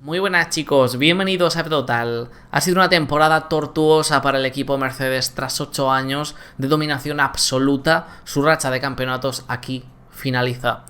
Muy buenas chicos, bienvenidos a Total. Ha sido una temporada tortuosa para el equipo Mercedes tras 8 años de dominación absoluta. Su racha de campeonatos aquí finaliza.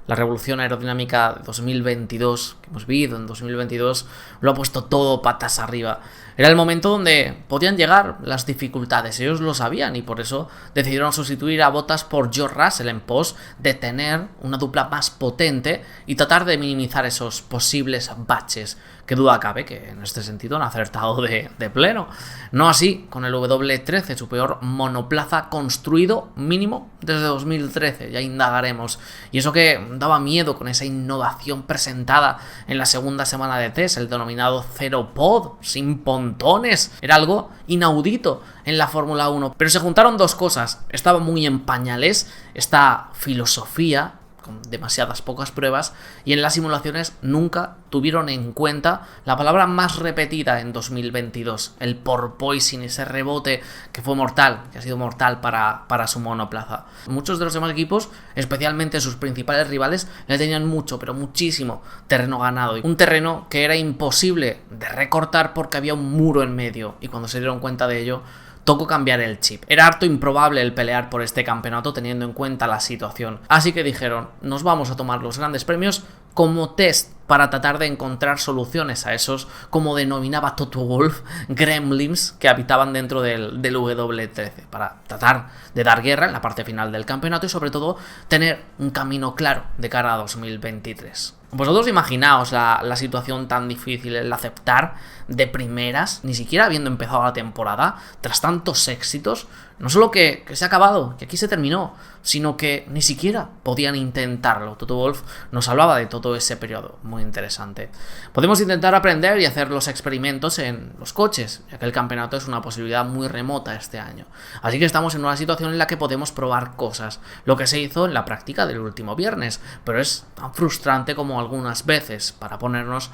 La revolución aerodinámica de 2022 que hemos vivido en 2022 lo ha puesto todo patas arriba. Era el momento donde podían llegar las dificultades, ellos lo sabían y por eso decidieron sustituir a Bottas por George Russell en pos de tener una dupla más potente y tratar de minimizar esos posibles baches. Que duda cabe que en este sentido han acertado de pleno. No así con el W13, su peor monoplaza construido mínimo desde 2013, ya indagaremos. Y eso que daba miedo con esa innovación presentada en la segunda semana de test, el denominado Zero Pod, sin pontones. Era algo inaudito en la Fórmula 1. Pero se juntaron dos cosas. Estaba muy en pañales esta filosofía con demasiadas pocas pruebas, y en las simulaciones nunca tuvieron en cuenta la palabra más repetida en 2022, el porpoising, ese rebote que fue mortal, que ha sido mortal para su monoplaza. Muchos de los demás equipos, especialmente sus principales rivales, le tenían mucho, pero muchísimo terreno ganado, un terreno que era imposible de recortar porque había un muro en medio, y cuando se dieron cuenta de ello, tocó cambiar el chip. Era harto improbable el pelear por este campeonato teniendo en cuenta la situación. Así que dijeron, nos vamos a tomar los grandes premios como test para tratar de encontrar soluciones a esos, como denominaba Toto Wolff, gremlins que habitaban dentro del W13, para tratar de dar guerra en la parte final del campeonato y sobre todo tener un camino claro de cara a 2023. Vosotros imaginaos la situación tan difícil, el aceptar de primeras, ni siquiera habiendo empezado la temporada, tras tantos éxitos, no solo que se ha acabado, que aquí se terminó, sino que ni siquiera podían intentarlo. Toto Wolff nos hablaba de todo ese periodo, muy interesante. Podemos intentar aprender y hacer los experimentos en los coches, ya que el campeonato es una posibilidad muy remota este año. Así que estamos en una situación en la que podemos probar cosas, lo que se hizo en la práctica del último viernes, pero es tan frustrante como algunas veces para ponernos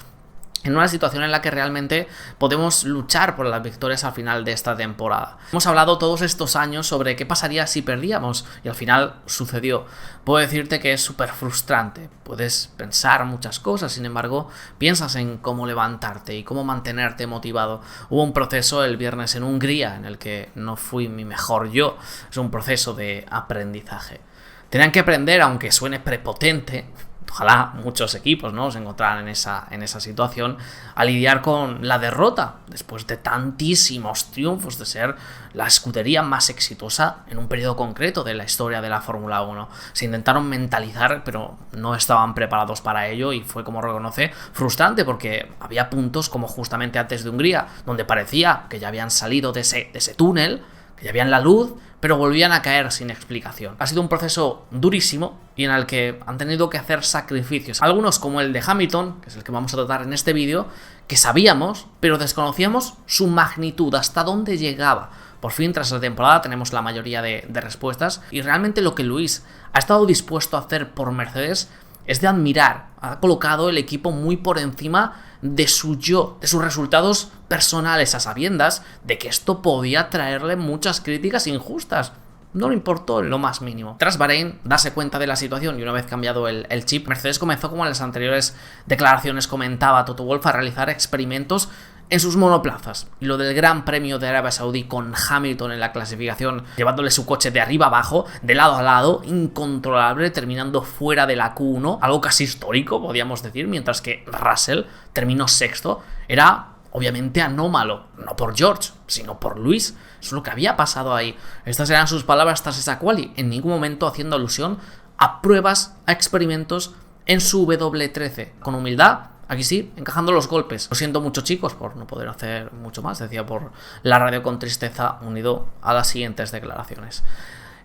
en una situación en la que realmente podemos luchar por las victorias al final de esta temporada. Hemos hablado todos estos años sobre qué pasaría si perdíamos y al final sucedió. Puedo decirte que es súper frustrante. Puedes pensar muchas cosas, sin embargo, piensas en cómo levantarte y cómo mantenerte motivado. Hubo un proceso el viernes en Hungría en el que no fui mi mejor yo. Es un proceso de aprendizaje. Tenían que aprender, aunque suene prepotente, ojalá muchos equipos, ¿no?, se encontraran en esa situación, a lidiar con la derrota después de tantísimos triunfos, de ser la escudería más exitosa en un periodo concreto de la historia de la Fórmula 1. Se intentaron mentalizar, pero no estaban preparados para ello y fue, como reconoce, frustrante porque había puntos como justamente antes de Hungría, donde parecía que ya habían salido de ese túnel, que ya habían la luz, pero volvían a caer sin explicación. Ha sido un proceso durísimo y en el que han tenido que hacer sacrificios. Algunos, como el de Hamilton, que es el que vamos a tratar en este vídeo, que sabíamos, pero desconocíamos su magnitud, hasta dónde llegaba. Por fin, tras la temporada, tenemos la mayoría de respuestas y realmente lo que Lewis ha estado dispuesto a hacer por Mercedes es de admirar. Ha colocado el equipo muy por encima de su yo, de sus resultados personales, a sabiendas de que esto podía traerle muchas críticas injustas. No le importó en lo más mínimo. Tras Bahrein, darse cuenta de la situación y una vez cambiado el chip, Mercedes comenzó, como en las anteriores declaraciones comentaba Toto Wolff, a realizar experimentos en sus monoplazas. Y lo del Gran Premio de Arabia Saudí con Hamilton en la clasificación, llevándole su coche de arriba abajo, de lado a lado, incontrolable, terminando fuera de la Q1, algo casi histórico, podríamos decir, mientras que Russell terminó sexto, era obviamente anómalo, no por George, sino por Lewis. Eso es lo que había pasado ahí. Estas eran sus palabras tras esa quali, en ningún momento haciendo alusión a pruebas, a experimentos en su W13. Con humildad, aquí sí, encajando los golpes. Lo siento mucho, chicos, por no poder hacer mucho más, decía por la radio con tristeza, unido a las siguientes declaraciones.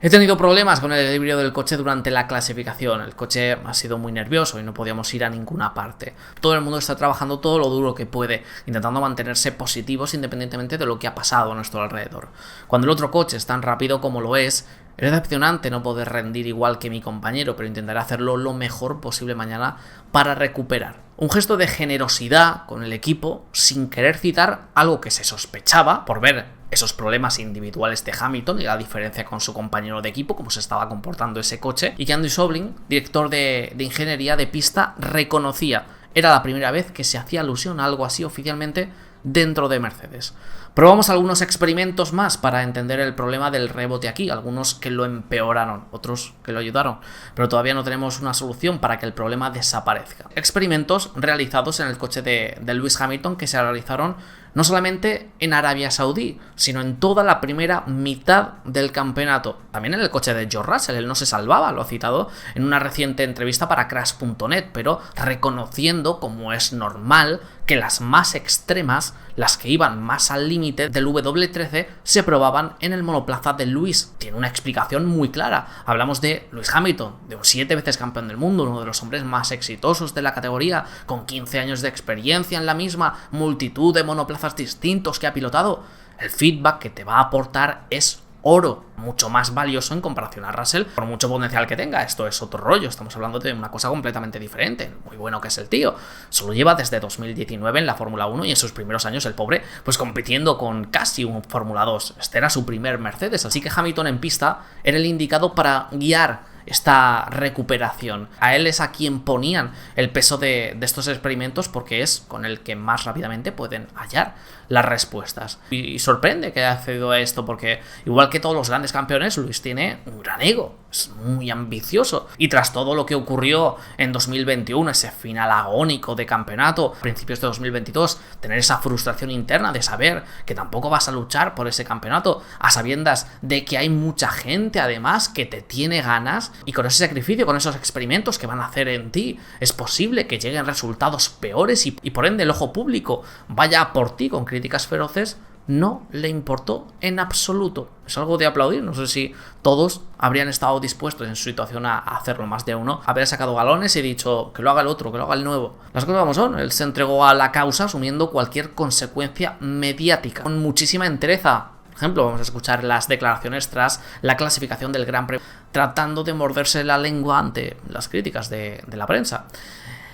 He tenido problemas con el equilibrio del coche durante la clasificación. El coche ha sido muy nervioso y no podíamos ir a ninguna parte. Todo el mundo está trabajando todo lo duro que puede, intentando mantenerse positivos independientemente de lo que ha pasado a nuestro alrededor. Cuando el otro coche es tan rápido como lo es decepcionante no poder rendir igual que mi compañero, pero intentaré hacerlo lo mejor posible mañana para recuperar. Un gesto de generosidad con el equipo, sin querer citar algo que se sospechaba por ver esos problemas individuales de Hamilton y la diferencia con su compañero de equipo, cómo se estaba comportando ese coche, y que Andy Sobling, director de ingeniería de pista, reconocía era la primera vez que se hacía alusión a algo así oficialmente dentro de Mercedes. Probamos algunos experimentos más para entender el problema del rebote aquí, algunos que lo empeoraron, otros que lo ayudaron, pero todavía no tenemos una solución para que el problema desaparezca. Experimentos realizados en el coche de Lewis Hamilton que se realizaron no solamente en Arabia Saudí, sino en toda la primera mitad del campeonato. También en el coche de George Russell, él no se salvaba, lo ha citado en una reciente entrevista para Crash.net, pero reconociendo, como es normal, que las más extremas, las que iban más al límite del W13, se probaban en el monoplaza de Lewis. Tiene una explicación muy clara. Hablamos de Lewis Hamilton, de un 7 veces campeón del mundo, uno de los hombres más exitosos de la categoría, con 15 años de experiencia en la misma, multitud de monoplazas distintos que ha pilotado. El feedback que te va a aportar es oro, mucho más valioso en comparación a Russell, por mucho potencial que tenga. Esto es otro rollo, estamos hablando de una cosa completamente diferente. Muy bueno que es el tío, solo lleva desde 2019 en la Fórmula 1 y en sus primeros años el pobre pues compitiendo con casi un Fórmula 2. Este era su primer Mercedes, así que Hamilton en pista era el indicado para guiar esta recuperación. A él es a quien ponían el peso de estos experimentos porque es con el que más rápidamente pueden hallar las respuestas. Y sorprende que haya accedido a esto porque, igual que todos los grandes campeones, Lewis tiene un gran ego, es muy ambicioso. Y tras todo lo que ocurrió en 2021, ese final agónico de campeonato, a principios de 2022, tener esa frustración interna de saber que tampoco vas a luchar por ese campeonato, a sabiendas de que hay mucha gente además que te tiene ganas, y con ese sacrificio, con esos experimentos que van a hacer en ti, es posible que lleguen resultados peores y por ende el ojo público vaya por ti con críticas feroces. No le importó en absoluto. Es algo de aplaudir. No sé si todos habrían estado dispuestos en su situación a hacerlo, más de uno, haber sacado galones y dicho que lo haga el otro, que lo haga el nuevo. Las cosas como son. Él se entregó a la causa asumiendo cualquier consecuencia mediática con muchísima entereza. Por ejemplo, vamos a escuchar las declaraciones tras la clasificación del Gran Premio, tratando de morderse la lengua ante las críticas de la prensa.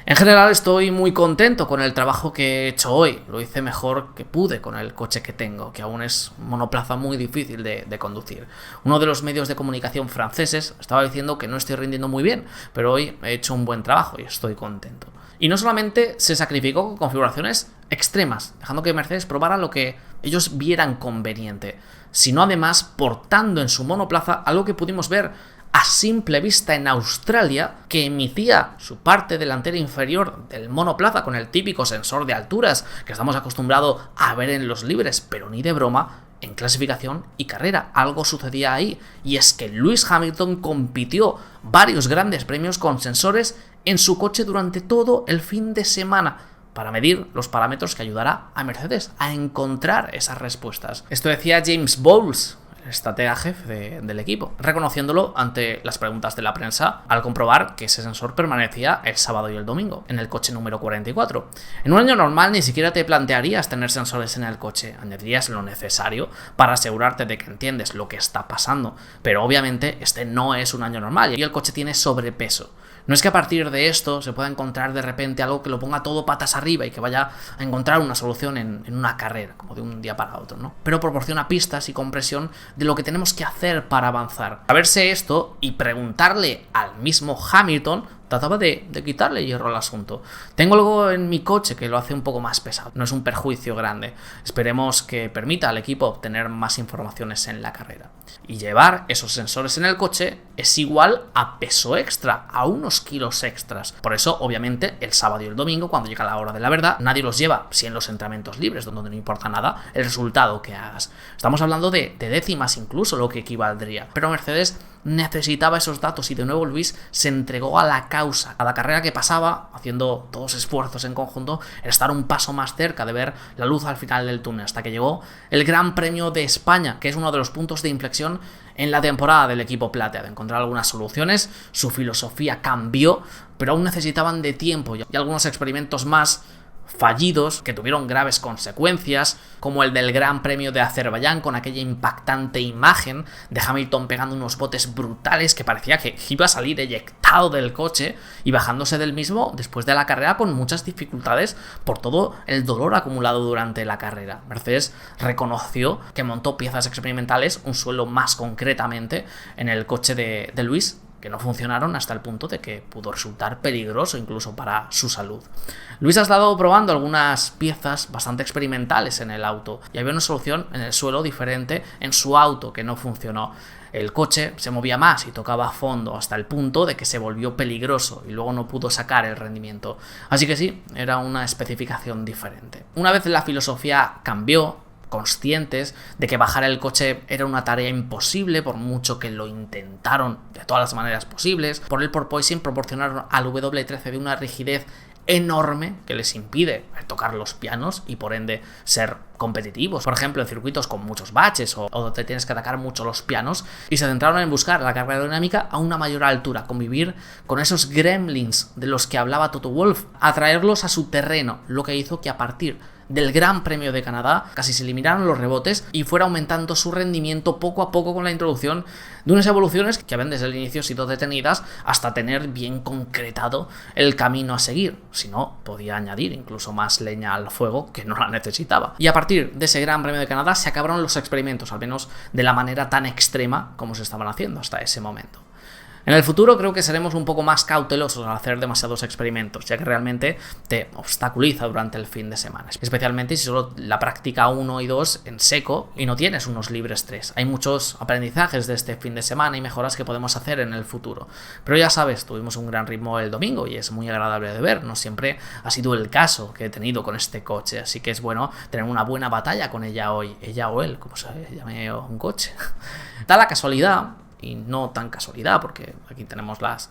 En general estoy muy contento con el trabajo que he hecho hoy. Lo hice mejor que pude con el coche que tengo, que aún es un monoplaza muy difícil de conducir. Uno de los medios de comunicación franceses estaba diciendo que no estoy rindiendo muy bien, pero hoy he hecho un buen trabajo y estoy contento. Y no solamente se sacrificó con configuraciones extremas, dejando que Mercedes probara lo que ellos vieran conveniente, sino además portando en su monoplaza algo que pudimos ver a simple vista en Australia, que emitía su parte delantera inferior del monoplaza con el típico sensor de alturas que estamos acostumbrados a ver en los libres, pero ni de broma en clasificación y carrera. Algo sucedía ahí, y es que Lewis Hamilton compitió varios grandes premios con sensores en su coche durante todo el fin de semana, para medir los parámetros que ayudará a Mercedes a encontrar esas respuestas. Esto decía James Bowles, el estratega jefe del equipo, reconociéndolo ante las preguntas de la prensa al comprobar que ese sensor permanecía el sábado y el domingo en el coche número 44. En un año normal ni siquiera te plantearías tener sensores en el coche, añadirías lo necesario para asegurarte de que entiendes lo que está pasando, pero obviamente este no es un año normal y el coche tiene sobrepeso. No es que a partir de esto se pueda encontrar de repente algo que lo ponga todo patas arriba y que vaya a encontrar una solución en una carrera, como de un día para otro, ¿no? Pero proporciona pistas y compresión de lo que tenemos que hacer para avanzar. Saberse esto y preguntarle al mismo Hamilton trataba de quitarle hierro al asunto. Tengo algo en mi coche que lo hace un poco más pesado. No es un perjuicio grande. Esperemos que permita al equipo obtener más informaciones en la carrera. Y llevar esos sensores en el coche es igual a peso extra, a unos kilos extras. Por eso, obviamente, el sábado y el domingo, cuando llega la hora de la verdad, nadie los lleva, si en los entrenamientos libres, donde no importa nada el resultado que hagas. Estamos hablando de décimas incluso, lo que equivaldría. Pero Mercedes necesitaba esos datos y de nuevo Lewis se entregó a la causa. Cada carrera que pasaba, haciendo todos esfuerzos en conjunto, era estar un paso más cerca de ver la luz al final del túnel, hasta que llegó el Gran Premio de España, que es uno de los puntos de inflexión en la temporada del equipo Platea, de encontrar algunas soluciones. Su filosofía cambió, pero aún necesitaban de tiempo y algunos experimentos más fallidos que tuvieron graves consecuencias, como el del Gran Premio de Azerbaiyán, con aquella impactante imagen de Hamilton pegando unos botes brutales que parecía que iba a salir eyectado del coche y bajándose del mismo después de la carrera con muchas dificultades por todo el dolor acumulado durante la carrera. Mercedes reconoció que montó piezas experimentales, un suelo más concretamente, en el coche de Lewis, que no funcionaron hasta el punto de que pudo resultar peligroso incluso para su salud. Luis ha estado probando algunas piezas bastante experimentales en el auto y había una solución en el suelo diferente en su auto que no funcionó. El coche se movía más y tocaba a fondo hasta el punto de que se volvió peligroso y luego no pudo sacar el rendimiento. Así que sí, era una especificación diferente. Una vez la filosofía cambió, conscientes de que bajar el coche era una tarea imposible por mucho que lo intentaron de todas las maneras posibles, por el Porpoising proporcionaron al W13 de una rigidez enorme que les impide tocar los pianos y por ende ser competitivos. Por ejemplo, en circuitos con muchos baches o donde tienes que atacar mucho los pianos, y se centraron en buscar la carga aerodinámica a una mayor altura, convivir con esos gremlins de los que hablaba Toto Wolff, atraerlos a su terreno, lo que hizo que a partir del Gran Premio de Canadá casi se eliminaron los rebotes y fuera aumentando su rendimiento poco a poco con la introducción de unas evoluciones que habían desde el inicio sido detenidas hasta tener bien concretado el camino a seguir. Si no, podía añadir incluso más leña al fuego que no la necesitaba. Y a partir de ese Gran Premio de Canadá se acabaron los experimentos, al menos de la manera tan extrema como se estaban haciendo hasta ese momento. En el futuro creo que seremos un poco más cautelosos al hacer demasiados experimentos, ya que realmente te obstaculiza durante el fin de semana, especialmente si solo la práctica 1 y 2 en seco y no tienes unos libres 3. Hay muchos aprendizajes de este fin de semana y mejoras que podemos hacer en el futuro. Pero ya sabes, tuvimos un gran ritmo el domingo y es muy agradable de ver. No siempre ha sido el caso que he tenido con este coche, así que es bueno tener una buena batalla con ella hoy, ella o él, como se llame un coche. Da la casualidad, y no tan casualidad, porque aquí tenemos las...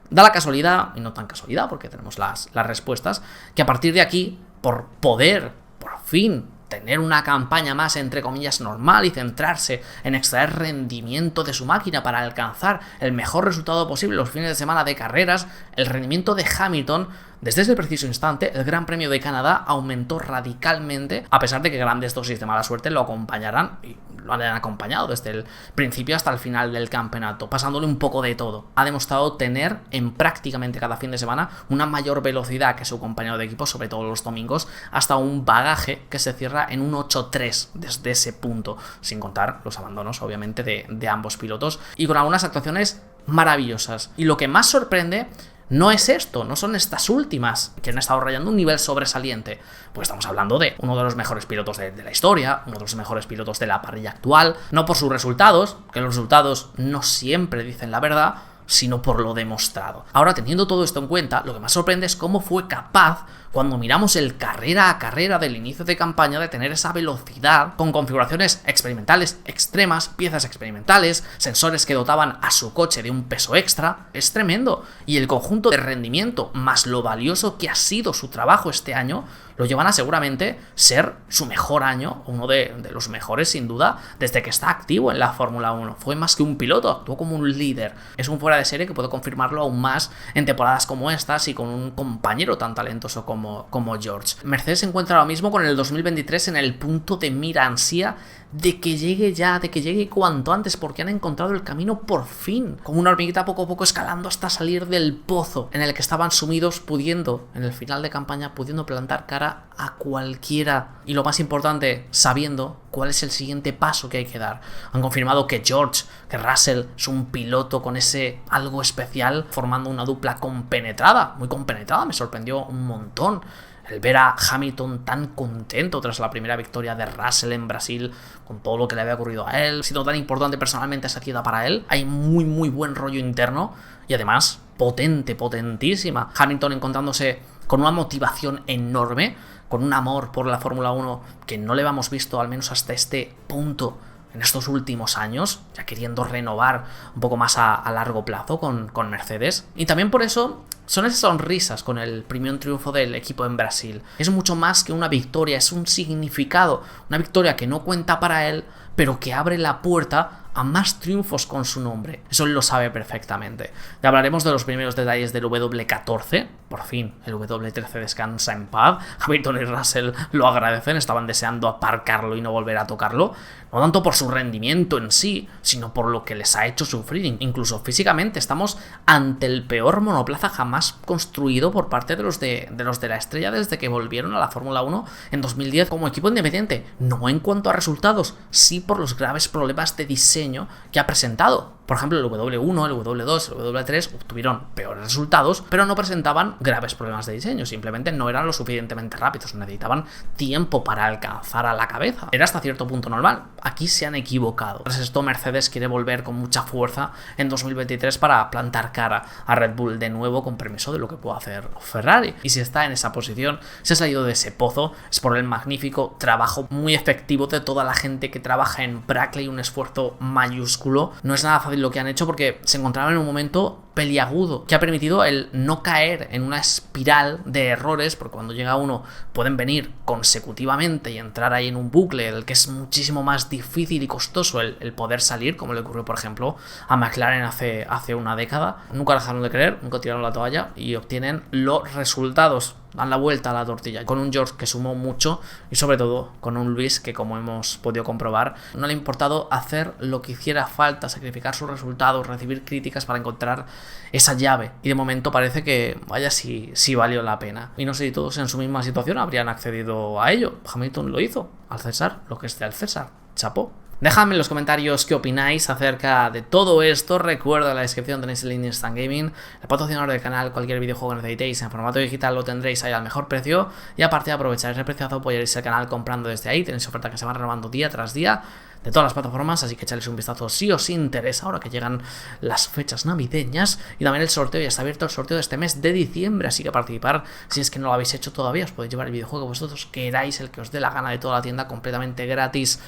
Da la casualidad, y no tan casualidad, porque tenemos las respuestas, que a partir de aquí, por poder, por fin, tener una campaña más, entre comillas, normal y centrarse en extraer rendimiento de su máquina para alcanzar el mejor resultado posible los fines de semana de carreras, el rendimiento de Hamilton, desde ese preciso instante, el Gran Premio de Canadá aumentó radicalmente, a pesar de que grandes dosis de mala suerte lo acompañarán y lo han acompañado desde el principio hasta el final del campeonato, pasándole un poco de todo. Ha demostrado tener en prácticamente cada fin de semana una mayor velocidad que su compañero de equipo, sobre todo los domingos, hasta un bagaje que se cierra en un 8.3 desde ese punto, sin contar los abandonos, obviamente, de ambos pilotos, y con algunas actuaciones maravillosas. Y lo que más sorprende no es esto, no son estas últimas que han estado rayando un nivel sobresaliente, pues estamos hablando de uno de los mejores pilotos de la historia, uno de los mejores pilotos de la parrilla actual, no por sus resultados, que los resultados no siempre dicen la verdad, sino por lo demostrado. Ahora, teniendo todo esto en cuenta, lo que más sorprende es cómo fue capaz, cuando miramos el carrera a carrera del inicio de campaña, de tener esa velocidad con configuraciones experimentales extremas, piezas experimentales, sensores que dotaban a su coche de un peso extra. Es tremendo. Y el conjunto de rendimiento más lo valioso que ha sido su trabajo este año lo llevan a seguramente ser su mejor año, uno de los mejores sin duda desde que está activo en la Fórmula 1. Fue más que un piloto, actuó como un líder. Es un fuera de serie que puedo confirmarlo aún más en temporadas como estas y con un compañero tan talentoso como George. Mercedes se encuentra ahora mismo con el 2023 en el punto de mira ansía de que llegue ya, de que llegue cuanto antes, porque han encontrado el camino por fin, como una hormiguita poco a poco escalando hasta salir del pozo en el que estaban sumidos, pudiendo, en el final de campaña, pudiendo plantar cara a cualquiera. Y lo más importante, sabiendo cuál es el siguiente paso que hay que dar. Han confirmado que George, que Russell es un piloto con ese algo especial, formando una dupla compenetrada, muy compenetrada, me sorprendió un montón. El ver a Hamilton tan contento tras la primera victoria de Russell en Brasil, con todo lo que le había ocurrido a él, siendo tan importante personalmente esa cita para él, hay muy buen rollo interno y además potentísima. Hamilton encontrándose con una motivación enorme, con un amor por la Fórmula 1 que no le habíamos visto al menos hasta este punto en estos últimos años, ya queriendo renovar un poco más a largo plazo con Mercedes. Y también por eso son esas sonrisas con el primer triunfo del equipo en Brasil. Es mucho más que una victoria, es un significado, una victoria que no cuenta para él, pero que abre la puerta a más triunfos con su nombre. Eso él lo sabe perfectamente. Ya hablaremos de los primeros detalles del W14. Por fin, el W13 descansa en paz. Hamilton y Russell lo agradecen, estaban deseando aparcarlo y no volver a tocarlo. No tanto por su rendimiento en sí, sino por lo que les ha hecho sufrir. Incluso físicamente estamos ante el peor monoplaza jamás construido por parte de los de la estrella desde que volvieron a la Fórmula 1 en 2010 como equipo independiente. No en cuanto a resultados, sí por los graves problemas de diseño que ha presentado. Por ejemplo, el W1, el W2, el W3 obtuvieron peores resultados, pero no presentaban graves problemas de diseño, simplemente no eran lo suficientemente rápidos, necesitaban tiempo para alcanzar a la cabeza. Era hasta cierto punto normal. Aquí se han equivocado. Tras esto, Mercedes quiere volver con mucha fuerza en 2023 para plantar cara a Red Bull de nuevo, con permiso de lo que pueda hacer Ferrari. Y si está en esa posición, se ha salido de ese pozo, es por el magnífico trabajo muy efectivo de toda la gente que trabaja en Brackley, un esfuerzo mayúsculo. No es nada fácil lo que han hecho porque se encontraban en un momento peliagudo que ha permitido el no caer en una espiral de errores, porque cuando llega uno pueden venir consecutivamente y entrar ahí en un bucle del que es muchísimo más difícil y costoso el poder salir, como le ocurrió por ejemplo a McLaren hace una década. Nunca dejaron de creer, nunca tiraron la toalla y obtienen los resultados, dan la vuelta a la tortilla, con un George que sumó mucho y sobre todo con un Luis que, como hemos podido comprobar, no le ha importado hacer lo que hiciera falta, sacrificar sus resultados, recibir críticas para encontrar esa llave, y de momento parece que vaya si valió la pena. Y no sé si todos en su misma situación habrían accedido a ello. Hamilton lo hizo, al César lo que es del César, chapó. Dejadme en los comentarios qué opináis acerca de todo esto. Recuerda, en la descripción tenéis el link de Instant Gaming, el patrocinador del canal. Cualquier videojuego que necesitéis en formato digital lo tendréis ahí al mejor precio, y aparte de aprovechar ese preciazo, apoyaréis el canal comprando desde ahí. Tenéis ofertas que se van renovando día tras día de todas las plataformas, así que echadles un vistazo si os interesa ahora que llegan las fechas navideñas. Y también el sorteo, ya está abierto el sorteo de este mes de diciembre, así que a participar, si es que no lo habéis hecho todavía, os podéis llevar el videojuego que vosotros queráis, el que os dé la gana, de toda la tienda, completamente gratis,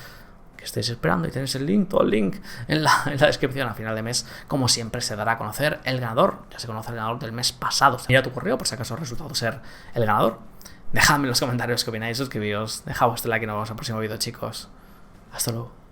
que estéis esperando. Y tenéis el link, todo el link en la descripción. A final de mes, como siempre, se dará a conocer el ganador. Ya se conoce el ganador del mes pasado. Mira tu correo por si acaso ha resultado ser el ganador. Dejadme en los comentarios qué opináis, suscribíos, dejad vuestro like y nos vemos en el próximo vídeo, chicos. Hasta luego.